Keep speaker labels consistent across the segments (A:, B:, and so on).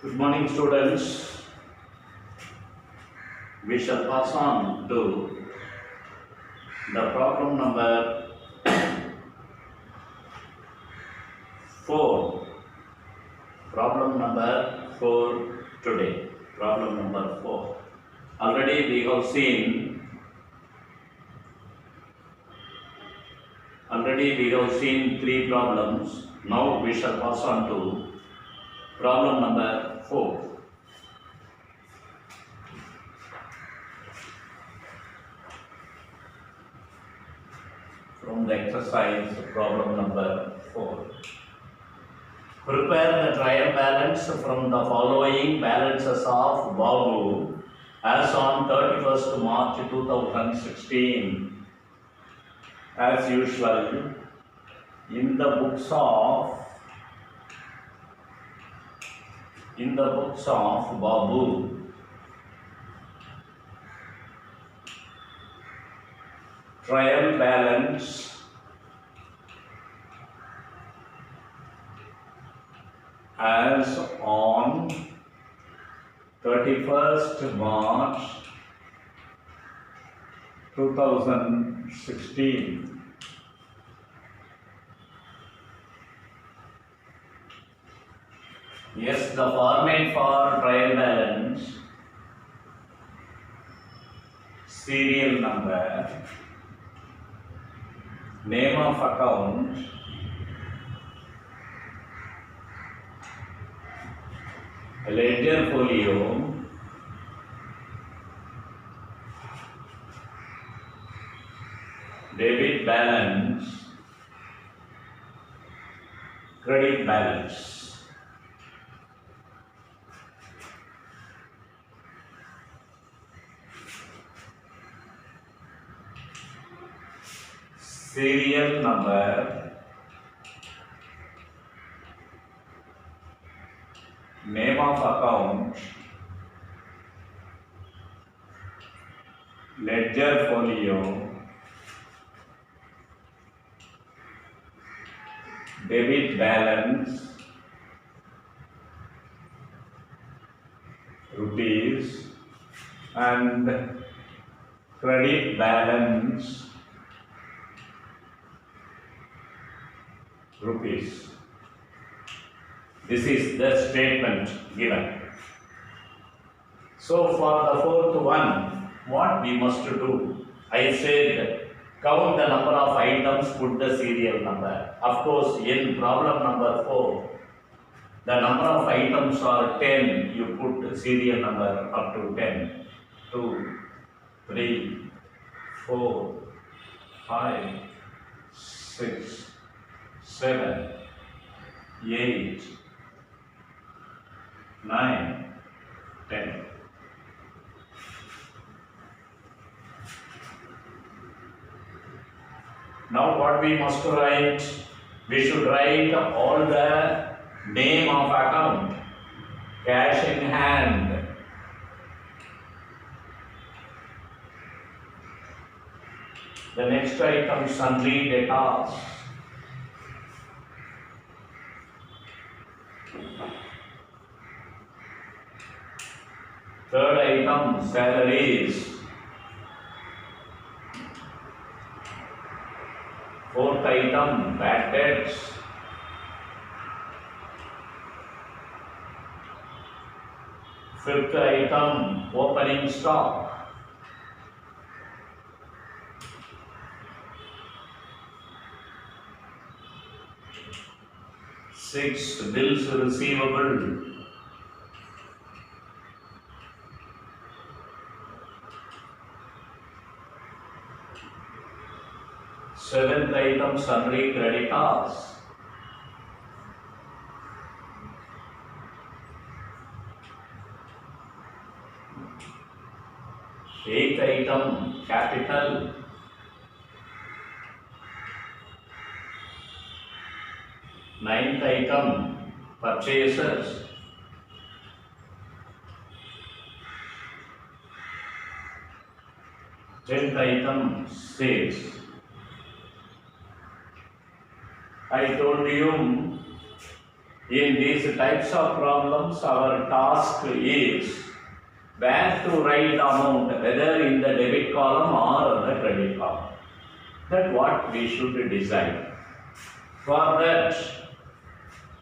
A: Good morning, students. We shall pass on to the problem number 4. Problem number 4 today. Problem number 4. Already we have seen three problems. Now we shall pass on to problem number 4. From the exercise problem number 4. Prepare the trial balance from the following balances of Babu as on 31st March 2016. As usual, in the books of Babu, trial balance as on 31st March 2016. Yes, the format for trial balance: serial number, name of account, ledger folio, debit balance, credit balance. Serial number, name of account, ledger folio, debit balance, rupees, and credit balance, rupees. This is the statement given. So for the fourth one, what we must do? I said count the number of items, put the serial number. Of course, in problem number 4, the number of items are 10. You put serial number up to 10. 2, 3, 4, 5, 6, 7, 8, 9, 10. Now what we must write? We should write all the name of account, cash in hand, the next item, sundry debtors, third item, salaries, fourth item, bad debts, fifth item, opening stock, sixth, bills receivable, seventh item, sundry creditors, eighth item, capital, ninth item, purchases, 10th item, sales. I told you In these types of problems, our task is where to write the amount, whether in the debit column or the credit column. That's what we should decide. For that,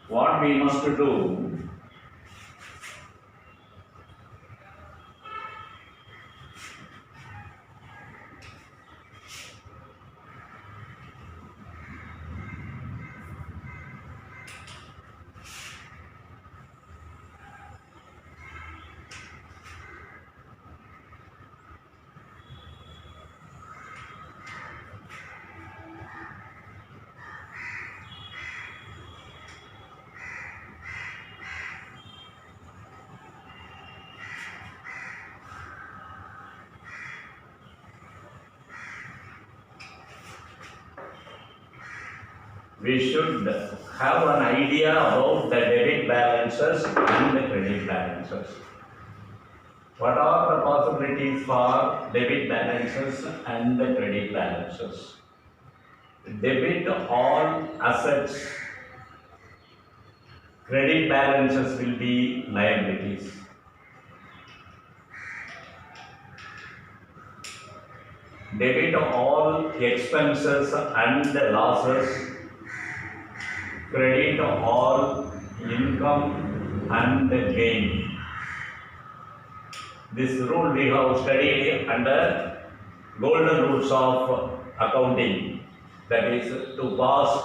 A: what we must do, we should have an idea about the debit balances and the credit balances. What are the possibilities for debit balances and the credit balances? Debit all assets, credit balances will be liabilities. Debit all expenses and losses, credit all income and gain. This rule we have studied under golden rules of accounting, that is to past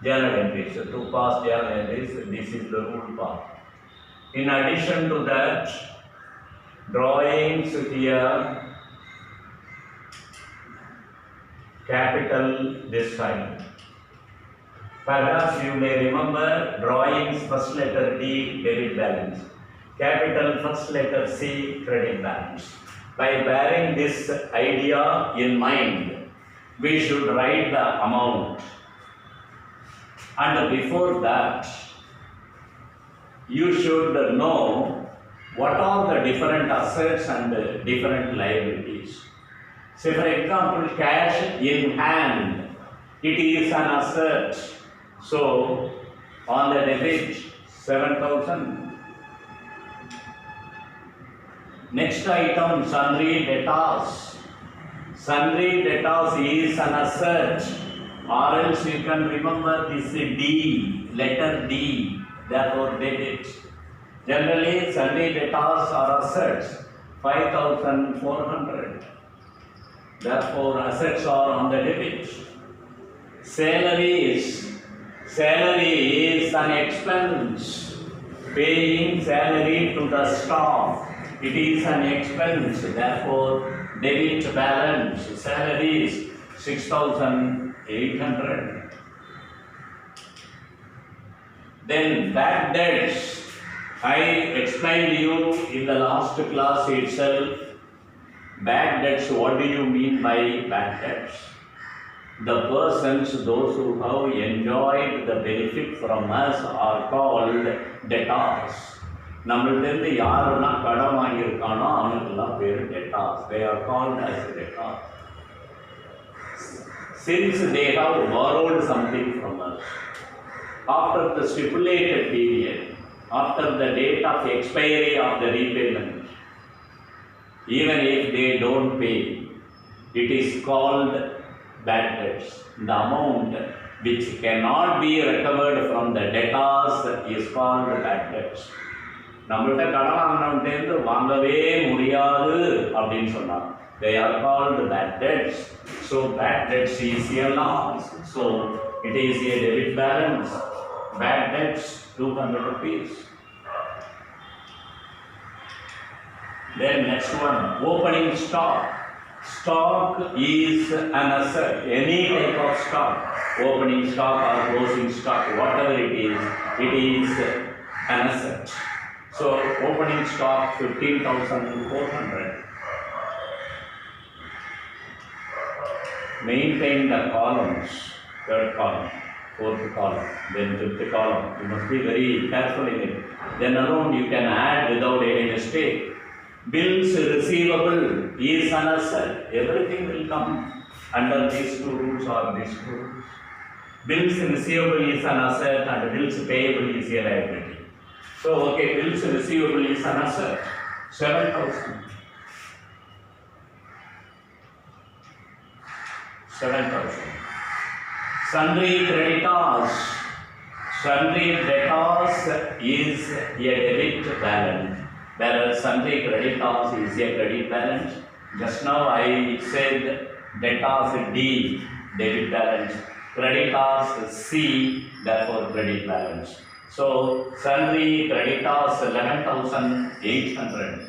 A: journal entries. To past journal entries, this is the rule part. In addition to that, drawings here, capital this time. Perhaps you may remember drawings first letter D, debit balance. Capital first letter C, credit balance. By bearing this idea in mind, we should write the amount. And before that, you should know what are the different assets and different liabilities. Say for example, cash in hand, it is an asset. So, on the debit, 7,000. Next item, sundry debtors. Sundry debtors is an asset, or else you can remember this D, letter D, therefore debit. Generally, sundry debtors are assets, 5,400. Therefore, assets are on the debit. Salary is an expense. Paying salary to the staff, it is an expense. Therefore, debit balance, salary is 6,800. Then bad debts. I explained to you in the last class itself. Bad debts, what do you mean by bad debts? The persons, those who have enjoyed the benefit from us are called debtors. நம்மள்கிட்ட யாரெல்லாம் கடன் வாங்கியிருக்கானோ அவனுக்கெல்லாம் பேர் debtors. They are called as debtors. Since they have borrowed something from us, after the stipulated period, after the date of expiry of the repayment, even if they don't pay, it is called bad debts. The amount which cannot be recovered from the debtors is called bad debts. நம்மள்கிட்ட கடன் வாங்கினவன்ட்டு வாங்கவே முடியாது அப்படின்னு சொன்னாங்க. They are called bad debts. So bad debts is a loss. So it is a debit balance. Bad debts 200 rupees. Then next one, opening stock. Stock is an asset. Any type of stock, opening stock or closing stock, whatever it is an asset. So opening stock 15,400. Maintain the columns, third column, fourth column, then fifth column. You must be very careful in it. Then alone you can add without any mistake. Bills receivable is an asset. Everything will come under these two rules or these two rules. Bills receivable is an asset and bills payable is a liability. So, okay, bills receivable is an asset, 7,000. 7,000. Sundry creditors, sundry debtors is a debit balance, whereas sundry creditors is a credit balance. Just now I said debtors D, debit balance, creditors C, therefore credit balance. So sundry creditors 11,800.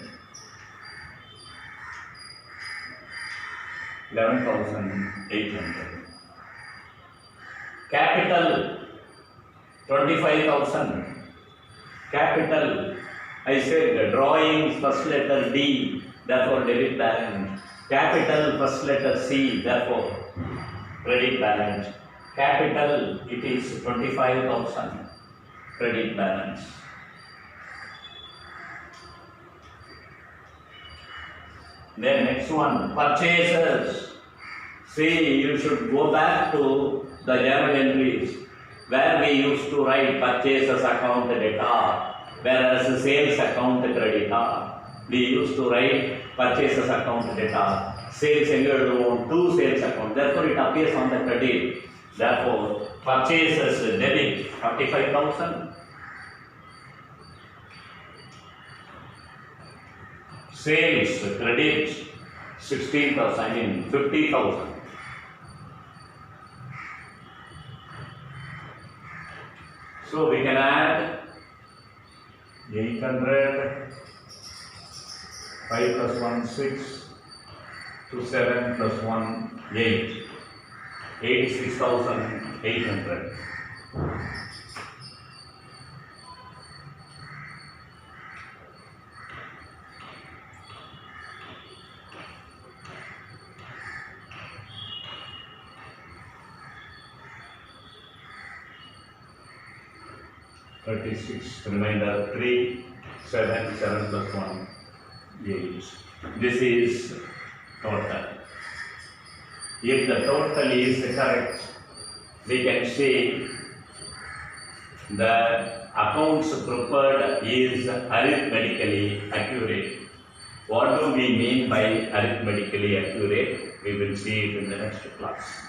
A: 11,800. Capital 25,000. Capital, I said drawings first letter D, therefore debit balance. Capital first letter C, therefore credit balance. Capital, it is 25,000, credit balance. Then next one, purchasers. See, you should go back to the journal entries where we used to write purchasers account debtor, whereas sales account creditor. We used to write purchasers account debtor, sales two sales account. Therefore, it appears on the credit. Therefore, purchasers debit 45,000. Sales credit 16,000, 50,000. So we can add 800, 5 plus 1, 6, to 7 plus 1, 8. 86,800. Remainder 3, 7, 7 plus 1, 8. This is total. If the total is correct, we can say the accounts prepared is arithmetically accurate. What do we mean by arithmetically accurate? We will see it in the next class.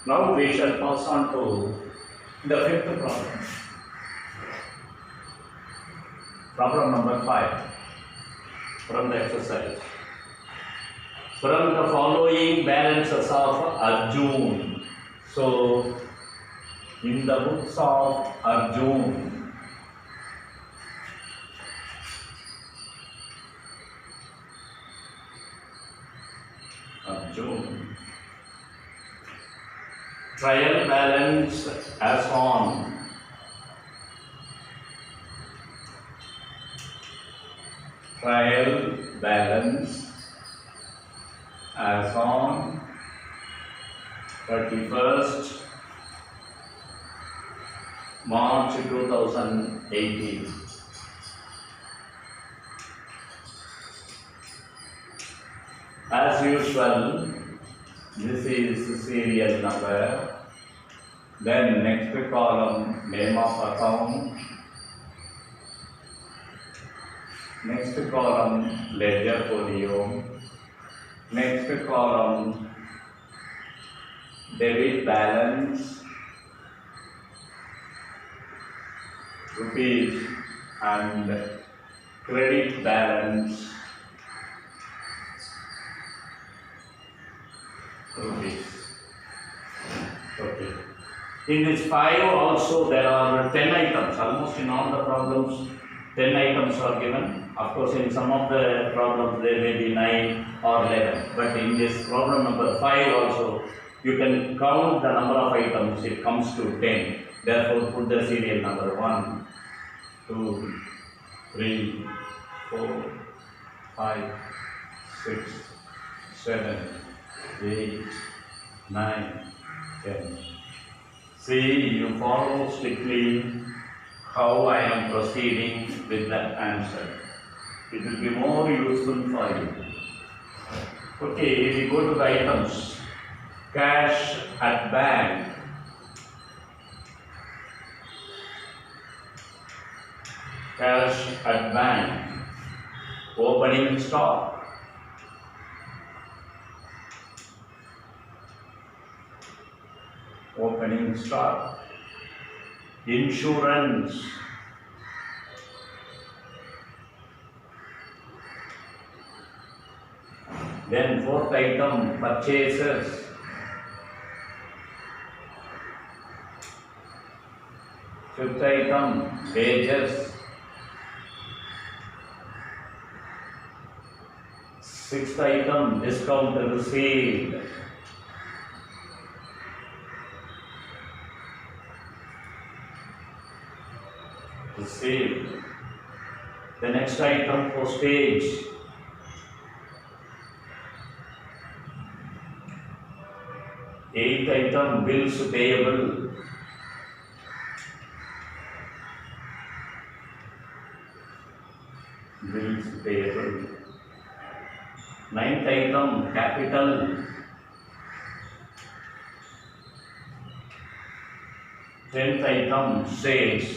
A: Now we shall pass on to the fifth problem. Problem number 5 from the exercise. From the following balances of Arjun. So, in the books of Arjun, trial balance as on trial balance as on 31st March 2018. As usual, this is serial number, then next column name of account, next column ledger folio, next column debit balance, rupees, and credit balance, rupees. Okay. In this 5 also there are 10 items. Almost in all the problems 10 items are given. Of course, in some of the problems there may be 9 or 11. But in this problem number 5 also, you can count the number of items. It comes to 10. Therefore, put the serial number 1, 2, 3, 4, 5, 6, 7, 8, 9, 10. See, you follow strictly how I am proceeding with that answer. It will be more useful for you. Okay, we go to the items. Cash at bank cash at bank, opening stock, opening stock, insurance, then fourth item, purchases, fifth item, wages, sixth item, discount received, the next item, postage, eighth item, bills payable, bills payable, ninth item, capital, tenth item, sales,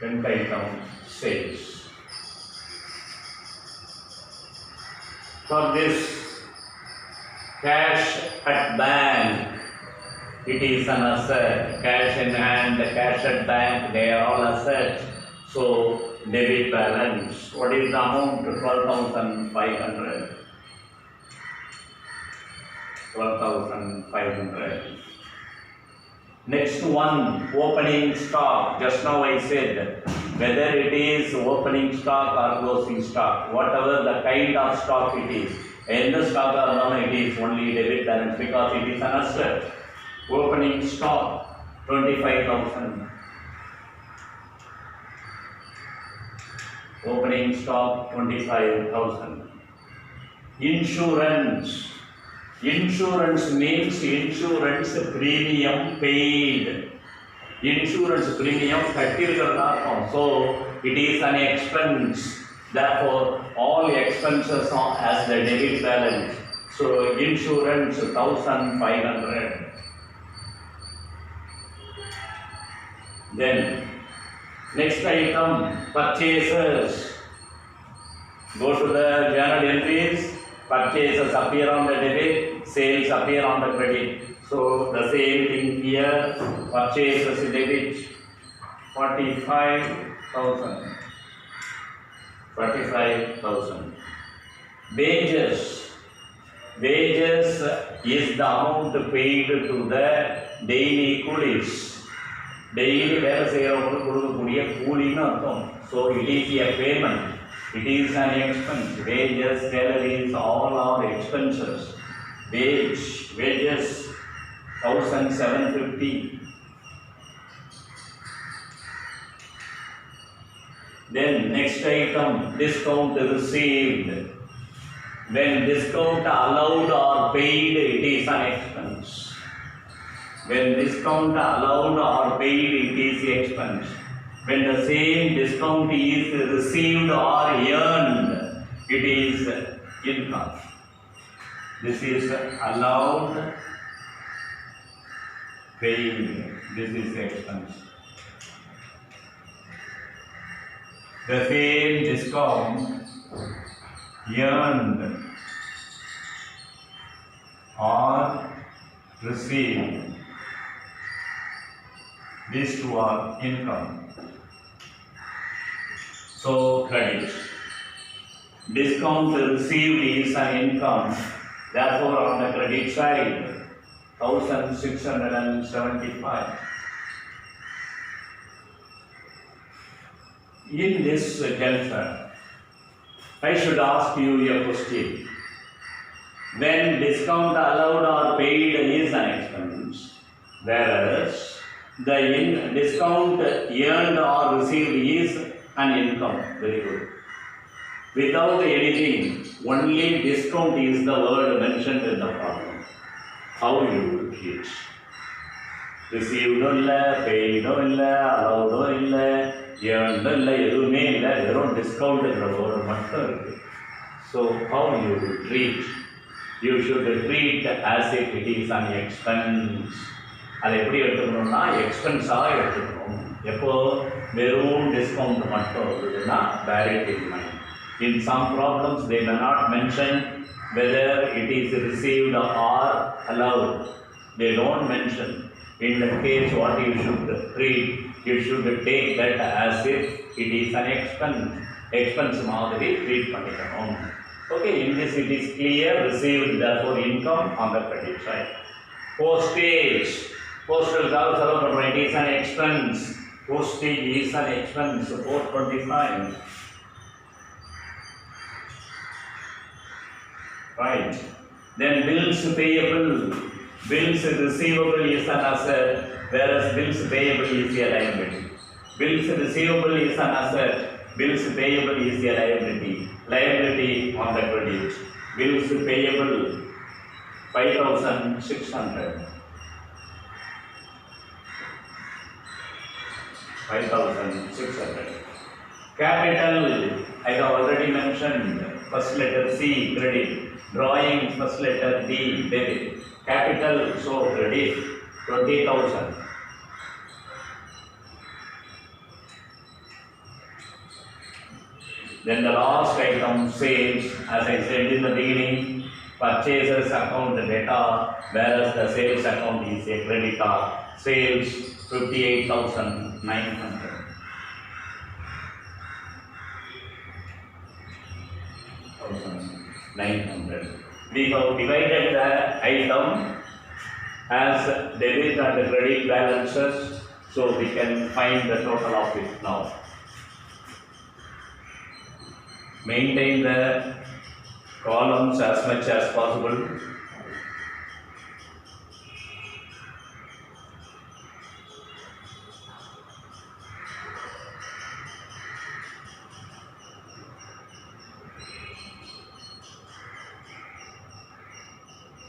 A: tenth item, sales. For this cash at bank, it is an asset. Cash in hand, cash at bank, they are all assets. So debit balance, what is the amount? 12,500. 12,500. Next one, opening stock. Just now I said whether it is opening stock or closing stock, whatever the kind of stock it is. In the stock or no, it is only debit balance because it is an asset. Opening stock 25,000. Opening stock 25,000. Insurance. Insurance means insurance premium paid. Insurance premium $30. So it is an expense. Therefore, all expenses are as the debit balance. So insurance 1,500. Then next item, purchases. Go to the journal entries. Purchases appear on the debit, sales appear on the credit. So the same thing here, purchases debit 45,000. 45,000. Wages. Wages is the amount paid to the daily coolies. Daily வேலை செய்யறவங்களுக்கு கொடுக்கக்கூடிய கூலின்னு அர்த்தம். So it is a payment. It is an expense. Wages, salaries, all are expenses. Wages 1,750. Then next item, discount received. When discount allowed or paid, it is an expense. When discount allowed or paid, it is expense. When the same discount is received or earned, it is income. This is allowed, paid. This is expense. The same discount earned or received. These two are income. So credit. Discount received is an income. Therefore, on the credit side, 1,675. In this juncture, I should ask you a question. When discount allowed or paid is an expense, whereas the discount earned or received is an income. Very good. Without anything, only discount is the word mentioned in the problem. How you will teach? Received illa, paid illa, allowed illa, earned illa, எதுவுமே இல்லை, வெறும் discount என்ற word மட்டும் இருக்கு. So how you will treat? You should treat as if it is an expense. அதை எப்படி எடுத்துக்கணும்னா எக்ஸ்பென்ஸாக எடுத்துக்கணும். எப்போ வெறும் டிஸ்கவுண்ட் மட்டும் இருந்ததுன்னா bear it in mind. In some problems they may not mention whether it is received or allowed. They don't mention. In that case, what you should treat, you should take that as if it is an expense மாதிரி treat பண்ணிக்கணும். Okay, in this it is clear, received therefore income on the credit side. Postage, postal காக செலவு பண்ணுறோம், it is an expense. Postage is an expense, 425. Right. Then bills payable. Bills receivable is an asset, whereas bills payable is a liability. Bills receivable is an asset, bills payable is a liability. Liability on the credit. Bills payable 5,600. 5,600. Capital, I have already mentioned. First letter C, credit. Drawing, first letter D, debit. Capital, so credit, 20,000. Then the last item, sales, as I said in the beginning, purchasers account data, whereas the sales account is a creditor. Sales, 58,900. We have divided the item as debit and credit balances, so we can find the total of it now. Maintain the columns as much as possible.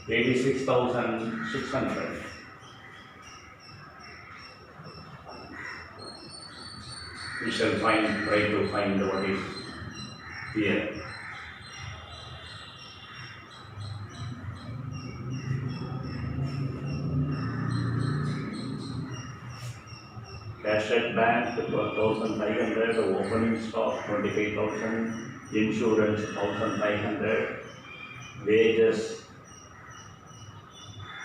A: $86,600. We shall try to find what is here. Cash at bank 12,500, opening stock 25,000, insurance 1,500, wages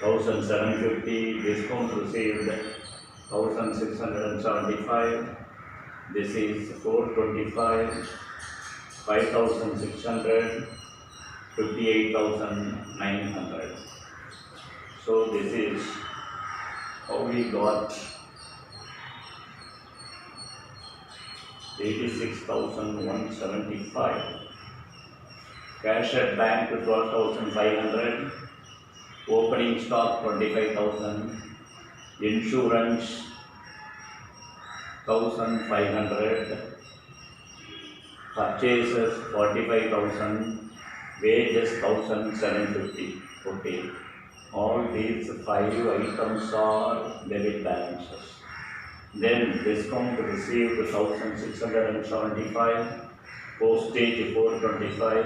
A: 1,750, discount received 1,675, this is 425, 5,600, 58,900. So this is how we got 86,175. Cash at bank 12,500. Opening stock 25,000, insurance 1,500, purchases 45,000, wages 1,750. Okay, all these 5 items are debit balances. Then discount received 1,675, postage 425,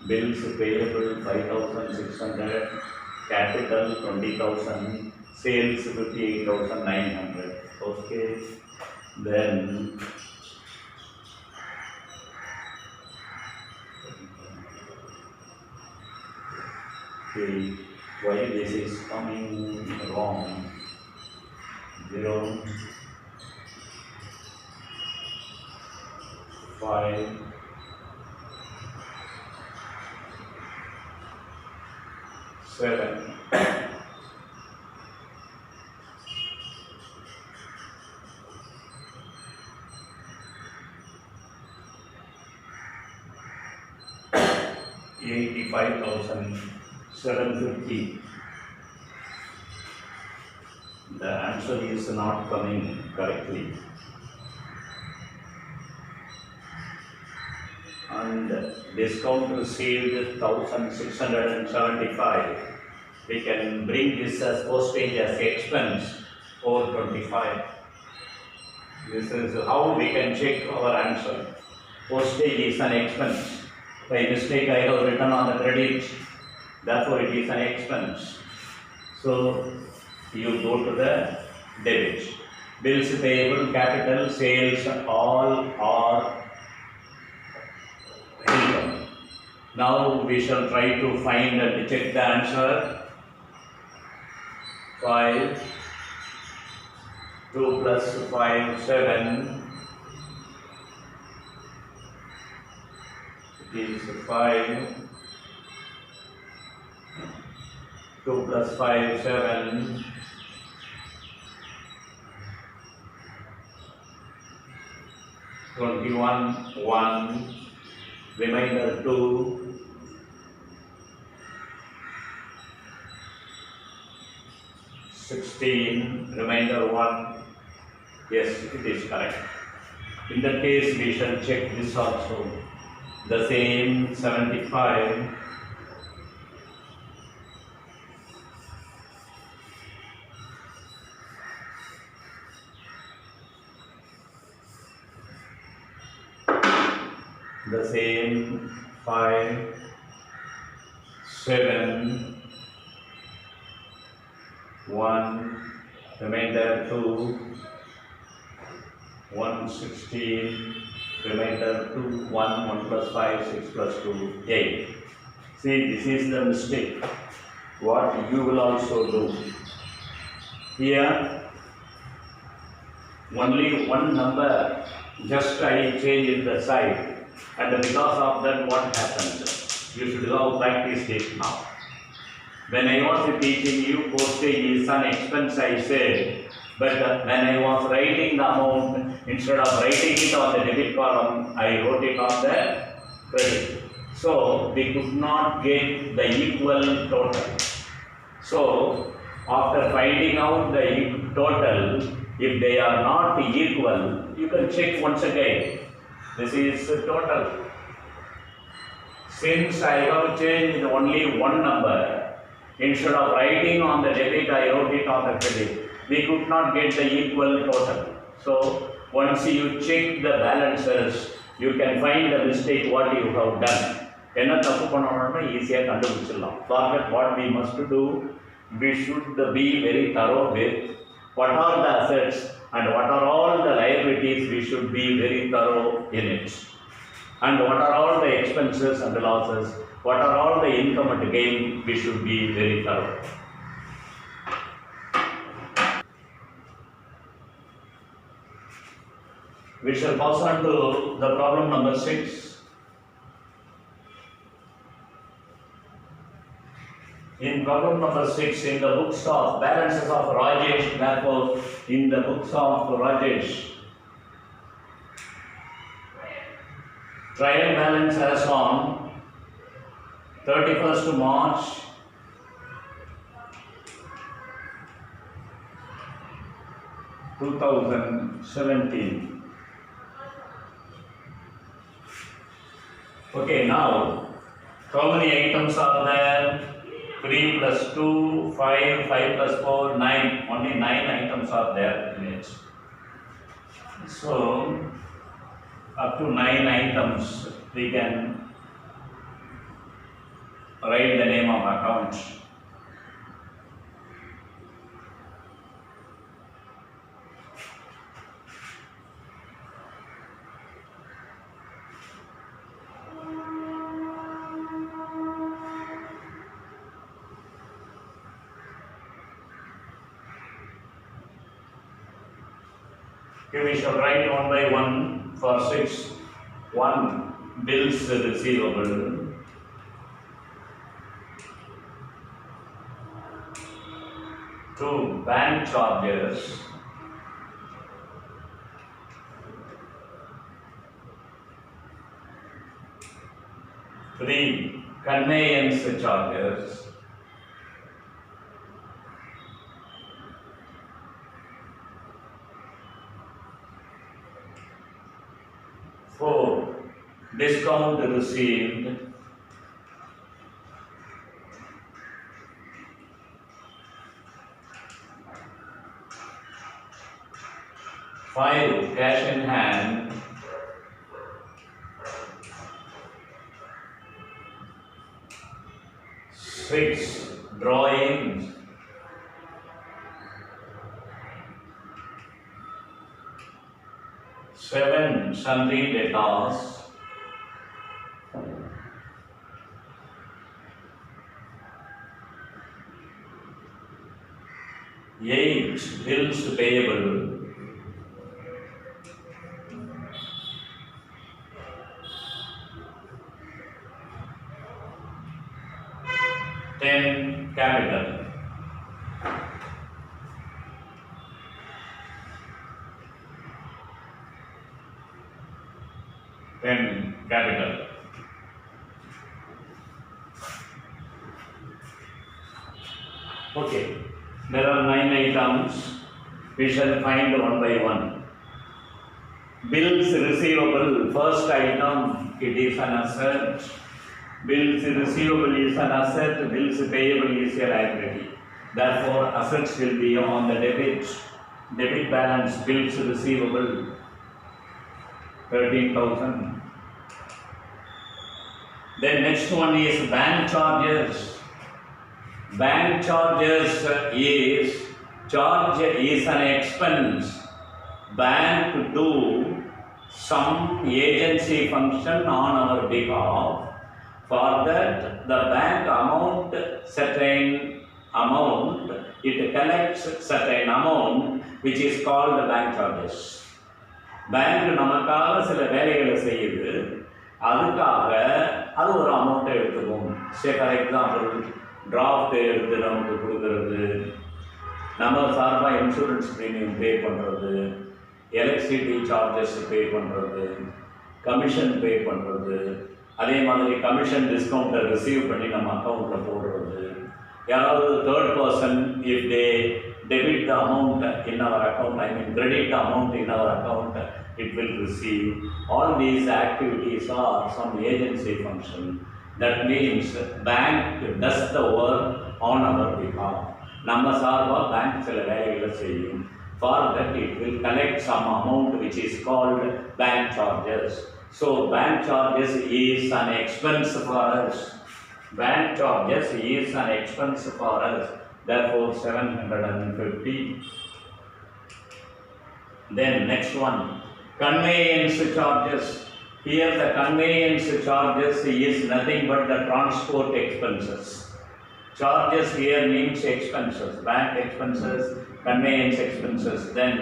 A: bills payable 5,600, capital 20,000, sales 58,900. Okay, then why this is coming wrong? 0, 5, 7. $85,750. The answer is not coming correctly. And discount received 1,675. We can bring this as postage as expense 425. This is how we can check our answer. Postage is an expense. By mistake I have written on the credit, therefore it is an expense. So you go to the debit. Bills payable, capital, sales, all are income. Now we shall try to find and check the answer. 5, 2 plus 5, 7. It is 5. 2 plus 5, 7. 21, 1. Remainder 2. 16, remainder 1. Yes, it is correct. In that case, we shall check this also. The same 75. The same 5, 7, 1, remainder 2, 116, remainder 2, 1 plus 5, 6 plus 2, 8. See, this is the mistake. What you will also do. Here, only one number, just I change the side. And because of that, what happens? You should have practiced it now. When I was teaching you, postage is an expense, I said. But when I was writing the amount, instead of writing it on the debit column, I wrote it on the credit. So we could not get the equal total. So after finding out the total, if they are not equal, you can check once again. This is total. Since I have changed only one number, instead of writing on the debit, I wrote it on the credit. We could not get the equal total. So once you check the balances, you can find the mistake what you have done. என்ன தப்பு பண்ணணும்னா ஈஸியா கண்டுபிடிச்சிடலாம். For that, what we must do, we should be very thorough with what are the assets and what are all the liabilities. We should be very thorough in it. And what are all the expenses and the losses, what are all the income and gain, we should be very thorough. We shall pass on to the problem number 6. In problem number 6, in the books of balances of Rajesh, therefore, in the books of Rajesh, trial balance as on 31st March 2017. Okay, now how many items are there? 3 plus 2, 5, 5 plus 4, 9. Only 9 items are there in it. So, up to 9 items, we can write the name of account. Okay, we shall write one by one for 6. 1. Bills receivable. 2. Bank charges. 3. Conveyance charges. 4. Discount received. 5. Cash in hand. 6. Drawings. 7 sundry debtors, 8 bills payable, 10 capital. Okay, there are 9 items. We shall find one by one. Bills receivable, first item, it is an asset. Bills receivable is an asset, bills payable is a liability. Therefore, assets will be on the debit balance, bills receivable, 13,000. Then next one is bank charges. Bank charges is an expense. Bank do some agency function on our behalf. For that, the bank certain amount, it collects certain amount which is called bank charges. Bank நமக்காக சில வேலைகளை செய்யுது, அதுக்காக அது ஒரு அமௌண்ட்டை எடுத்துக்கும். For example draft எடுத்து நமக்கு கொடுக்கறது, நம்ம சார்பாக இன்சூரன்ஸ் ப்ரீமியம் பே பண்ணுறது, எலக்ட்ரிசிட்டி சார்ஜஸ் பே பண்ணுறது, கமிஷன் பே பண்ணுறது, அதே மாதிரி கமிஷன் டிஸ்கவுண்ட்டை ரிசீவ் பண்ணி நம்ம அக்கௌண்ட்டில் போடுறது. யாராவது third person if they debit the amount in our account, credit the amount in our account, it will receive. All these activities are some agency function. That means bank does the work on our behalf. நம்ம சார்பாக bank சில வேலைகளை செய்யும். For that it will collect some amount which is called bank charges. So bank charges is an expense for us. Bank charges is an expense for us. Therefore 750. Then next one, conveyance charges. Here the conveyance charges is nothing but the transport expenses. Charges here means expenses, bank expenses, conveyance expenses. Then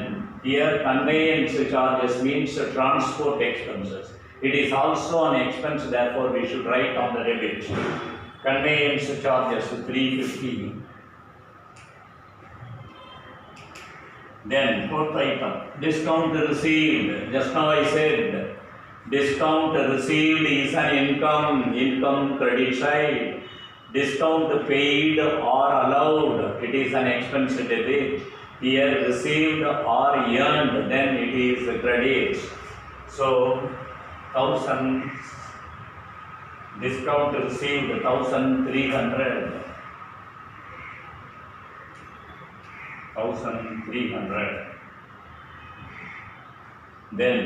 A: here conveyance charges means transport expenses. It is also an expense, therefore we should write on the debit. Conveyance charges 350. Then fourth item, discount received. Just now I said discount received is an income credit side. Discount paid or allowed, it is an expense debit. Here received or earned, then it is credit. So 1000, discount received 1300. 1300. Then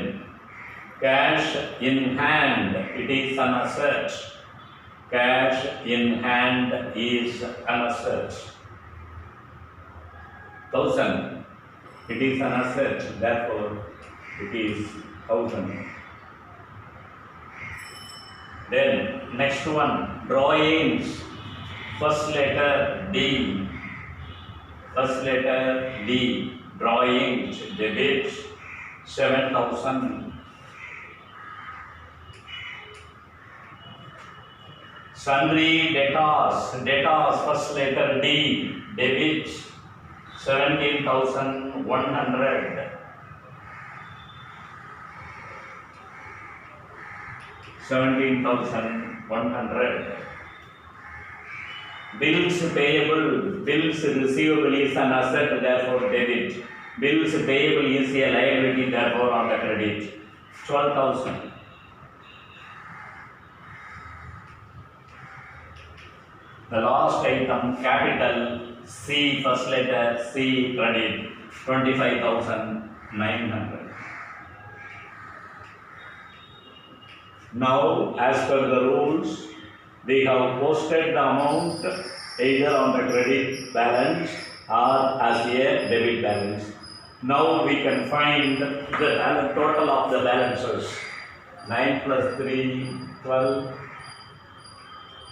A: cash in hand, it is an asset. Cash in hand is an asset. 1000, it is an asset, therefore it is 1000. Then next one, drawings. First letter D. First letter D, drawings, debit, 7,000. Sundry debtors, first letter D, debit, 17,100. 17,100. Bills payable, bills receivable is an asset, therefore debit. Bills payable is a liability, therefore on the credit. 12,000. The last item, capital C, first letter C, credit, 25,900. Now, as per the rules, they have posted the amount either on the credit balance or as a debit balance. Now we can find the total of the balances. 9 plus 3, 12,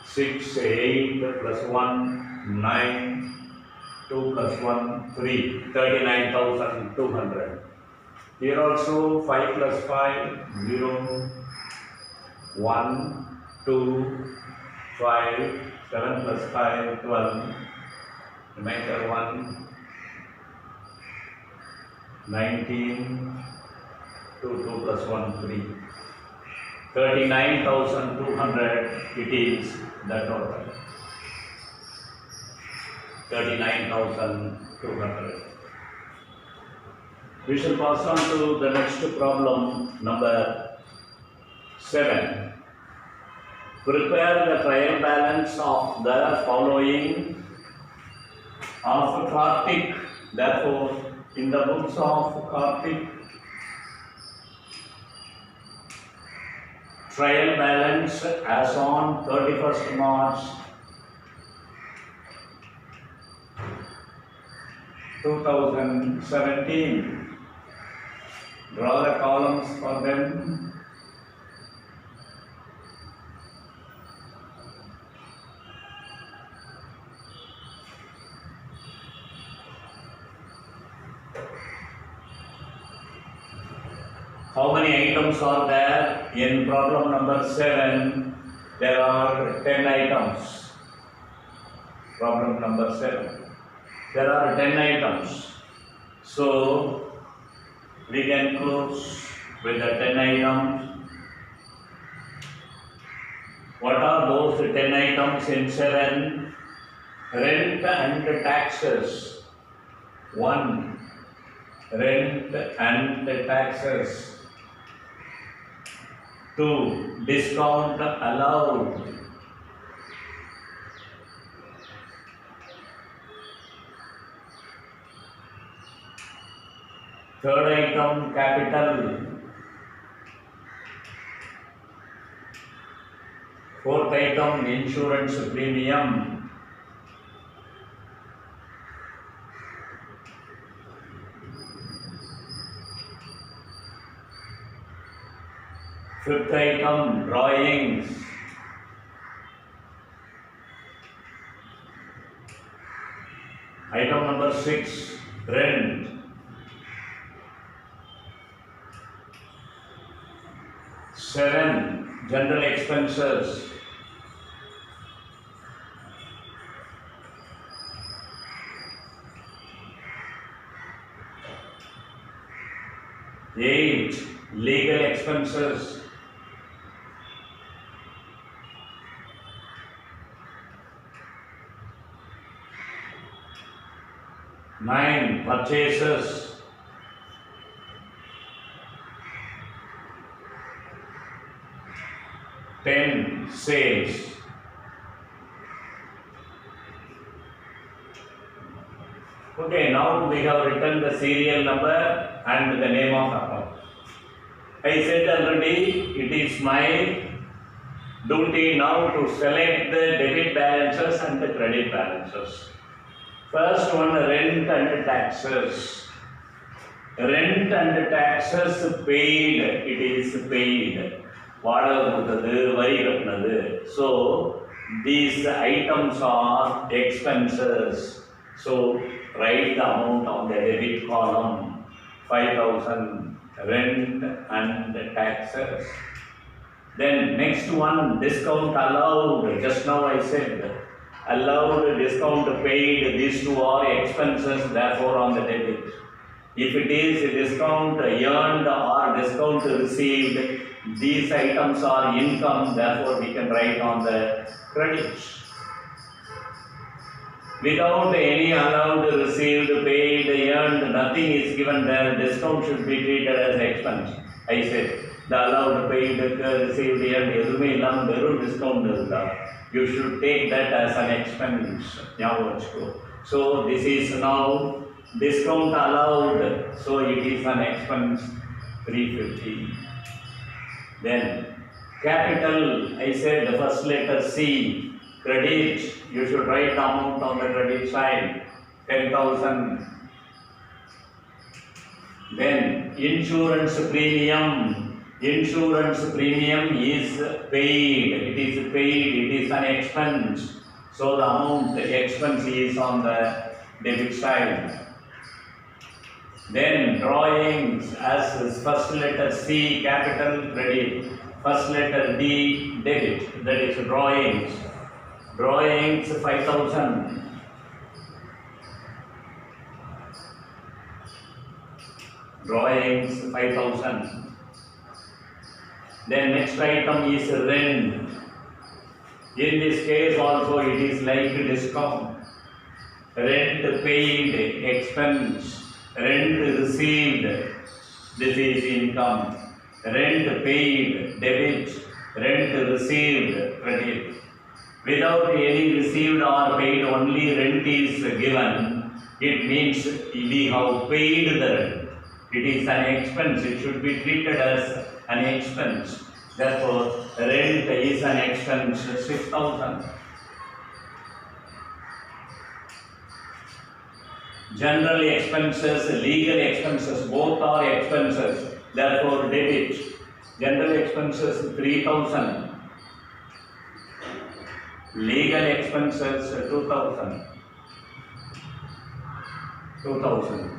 A: 6, 8 plus 1, 9, 2 plus 1, 3, 39,200. Here also 5 plus 5, 0, 1, 2, 5, 7 plus 5, 12, remainder 1, 19, 2, 2 plus 1, 3. 39,200 it is the total. 39,200. We shall pass on to the next problem, number 7. Prepare the trial balance of the following of Kartik. Therefore, in the books of Kartik, trial balance as on 31st March 2017. Draw the columns for them. How many items are there? In problem number 7, there are 10 items. Problem number 7. There are 10 items. So, we can close with the 10 items. What are those 10 items in 7? Rent and taxes. 1. Rent and taxes. 2. Discount allowed. 3rd item, capital. 4th item, insurance premium. 5th item, drawings. 6, rent. 7, general expenses. 8, legal expenses. 9, purchases. 10, sales. Okay, now we have written the serial number and the name of account. I said already, it is my duty now to select the debit balances and the credit balances. First one, rent and taxes. Rent and taxes paid, it is paid. So, these items are expenses. So, write the amount on the debit column, 5,000, rent and taxes. Then next one, discount allowed. Just now I said, allowed, discount paid, these two are expenses, therefore on the debit. If it is discount earned or discount received, these items are income, therefore we can write on the credit. Without any allowed, received, paid, earned, nothing is given there, discount should be treated as expense. I said, the allowed, paid, received, earned, discount. You should take that as an expense. So this is now discount allowed, so it is an expense 350. Then capital, I said the first letter C. Credit, you should write the amount on the credit side, 10,000. Then insurance premium. Insurance premium is paid. It is paid. It is an expense. So the amount, the expense is on the debit side. Then drawings, as first letter C capital credit, first letter D debit, that is drawings. Drawings 5,000. Drawings 5,000. Then next item is rent. In this case also it is like discount. Rent paid, expense. Rent received, this is income. Rent paid, debit. Rent received, credit. Without any received or paid, only rent is given. It means we have paid the rent. It is an expense. It should be treated as an expense. Therefore, rent is an expense, 6,000. General expenses, legal expenses, both are expenses. Therefore, debit. General expenses 3,000. Legal expenses 2,000. 2,000.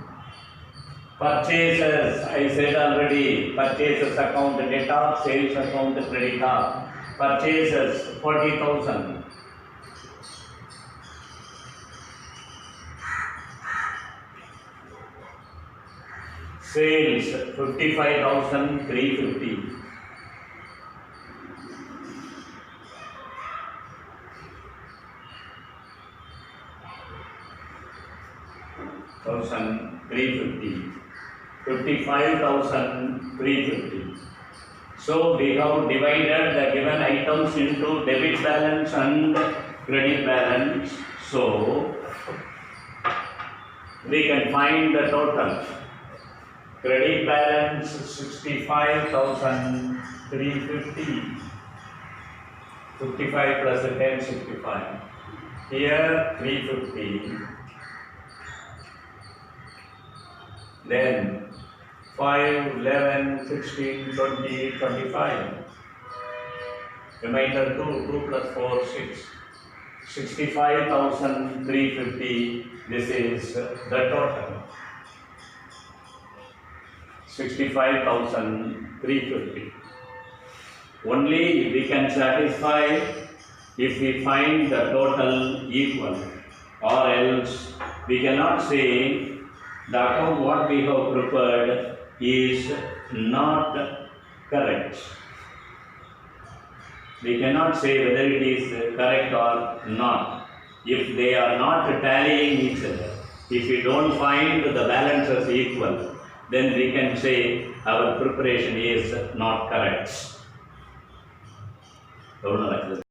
A: Purchases, I said already, purchases account debtor, sales account creditor. Purchases 40,000. Sales 55,350. $55,350. 55,350. So we have divided the given items into debit balance and credit balance. So we can find the total. Credit balance 65,350. 55 plus 10, 65. Here 350. Then 5, 11, 16, 20, 25. Remainder 2 plus 4, 6. 65,350. This is the total. 65,350. Only we can satisfy if we find the total equal, or else we cannot say the account what we have prepared is not correct. We cannot say whether it is correct or not. If they are not tallying each other, if we don't find the balances equal, then we can say our preparation is not correct.